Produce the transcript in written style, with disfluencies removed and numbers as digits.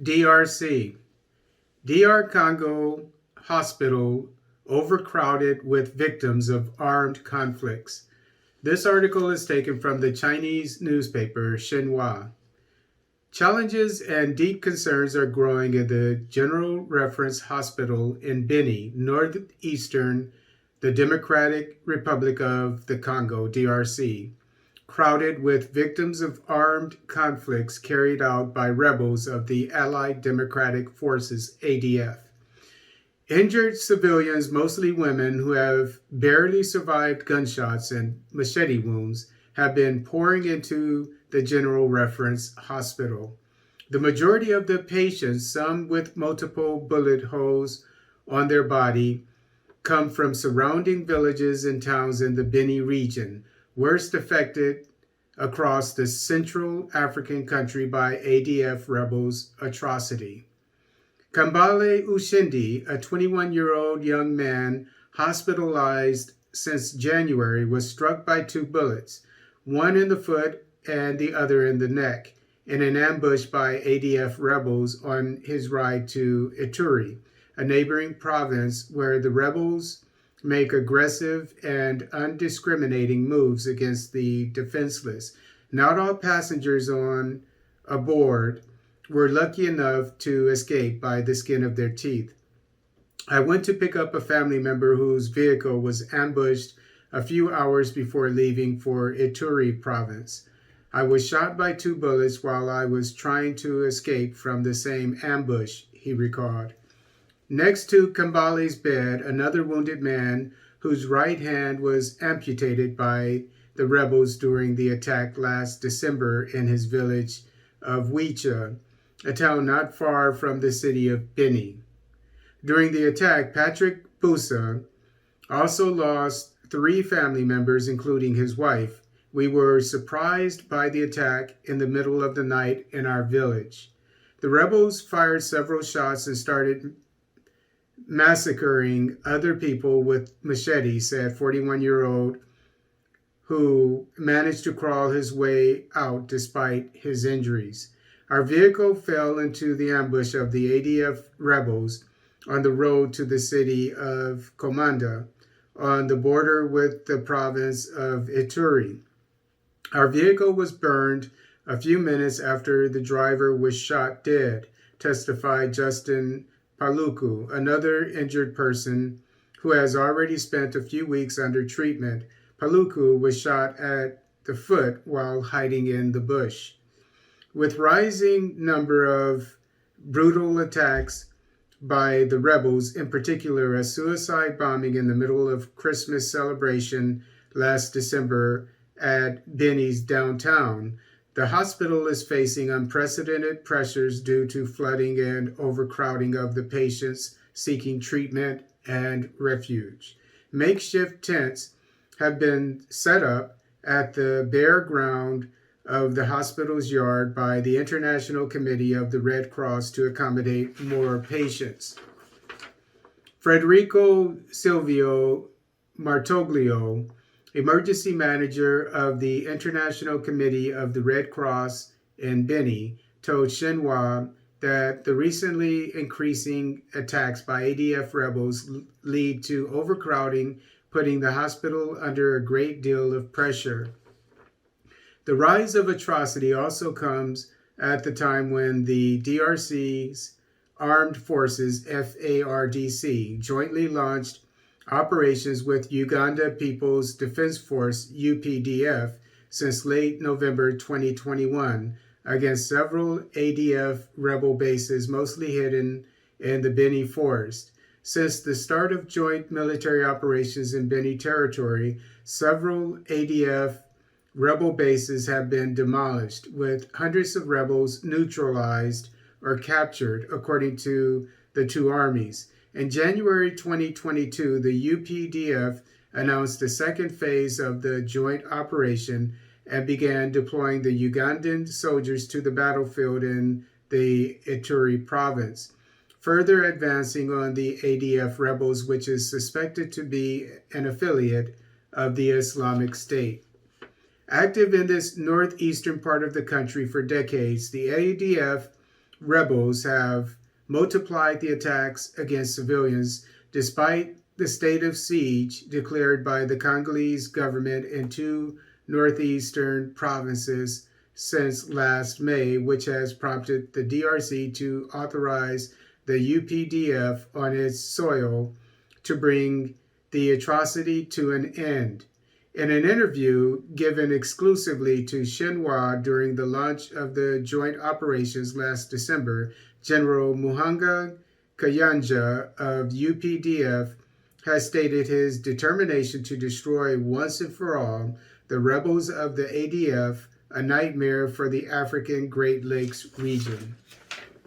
DRC. DR Congo hospital overcrowded with victims of armed conflicts. This article is taken from the Chinese newspaper Xinhua. Challenges and deep concerns are growing in the General Reference Hospital in Beni, northeastern the Democratic Republic of the Congo, DRC, crowded with victims of armed conflicts carried out by rebels of the Allied Democratic Forces, ADF. Injured civilians, mostly women who have barely survived gunshots and machete wounds, have been pouring into the General Reference Hospital. The majority of the patients, some with multiple bullet holes on their body, come from surrounding villages and towns in the Beni region, worst affected across the Central African country by ADF rebels' atrocity. Kambale Ushindi, a 21-year-old young man hospitalized since January, was struck by 2 bullets, one in the foot and the other in the neck, in an ambush by ADF rebels on his ride to Ituri, a neighboring province where the rebels make aggressive and undiscriminating moves against the defenseless. Not all passengers on aboard were lucky enough to escape by the skin of their teeth. I went to pick up a family member whose vehicle was ambushed a few hours before leaving for Ituri province. I was shot by 2 bullets while I was trying to escape from the same ambush, he recalled. Next to Kambale's bed, another wounded man whose right hand was amputated by the rebels during the attack last December in his village of Wicha, a town not far from the city of Beni. During the attack, Patrick Busa also lost 3 family members, including his wife. We were surprised by the attack in the middle of the night in our village. The rebels fired several shots and started massacring other people with machetes, said 41-year-old who managed to crawl his way out despite his injuries. Our vehicle fell into the ambush of the ADF rebels on the road to the city of Komanda on the border with the province of Ituri. Our vehicle was burned a few minutes after the driver was shot dead, testified Justin Paluku, another injured person who has already spent a few weeks under treatment. Paluku was shot at the foot while hiding in the bush. With rising number of brutal attacks by the rebels, in particular a suicide bombing in the middle of Christmas celebration last December at Beni's downtown, the hospital is facing unprecedented pressures due to flooding and overcrowding of the patients seeking treatment and refuge. Makeshift tents have been set up at the bare ground of the hospital's yard by the International Committee of the Red Cross to accommodate more patients. Federico Silvio Martoglio, emergency manager of the International Committee of the Red Cross in Beni, told Xinhua that the recently increasing attacks by ADF rebels lead to overcrowding, putting the hospital under a great deal of pressure. The rise of atrocity also comes at the time when the DRC's Armed Forces, FARDC, jointly launched operations with Uganda People's Defense Force, UPDF, since late November 2021 against several ADF rebel bases, mostly hidden in the Beni forest. Since the start of joint military operations in Beni territory, several ADF rebel bases have been demolished, with hundreds of rebels neutralized or captured, according to the 2 armies. In January 2022, the UPDF announced the second phase of the joint operation and began deploying the Ugandan soldiers to the battlefield in the Ituri province, further advancing on the ADF rebels, which is suspected to be an affiliate of the Islamic State. Active in this northeastern part of the country for decades, the ADF rebels have multiplied the attacks against civilians despite the state of siege declared by the Congolese government in two northeastern provinces since last May, which has prompted the DRC to authorize the UPDF on its soil to bring the atrocity to an end. In an interview given exclusively to Xinhua during the launch of the joint operations last December, General Muhanga Kayanja of UPDF has stated his determination to destroy once and for all the rebels of the ADF, a nightmare for the African Great Lakes region.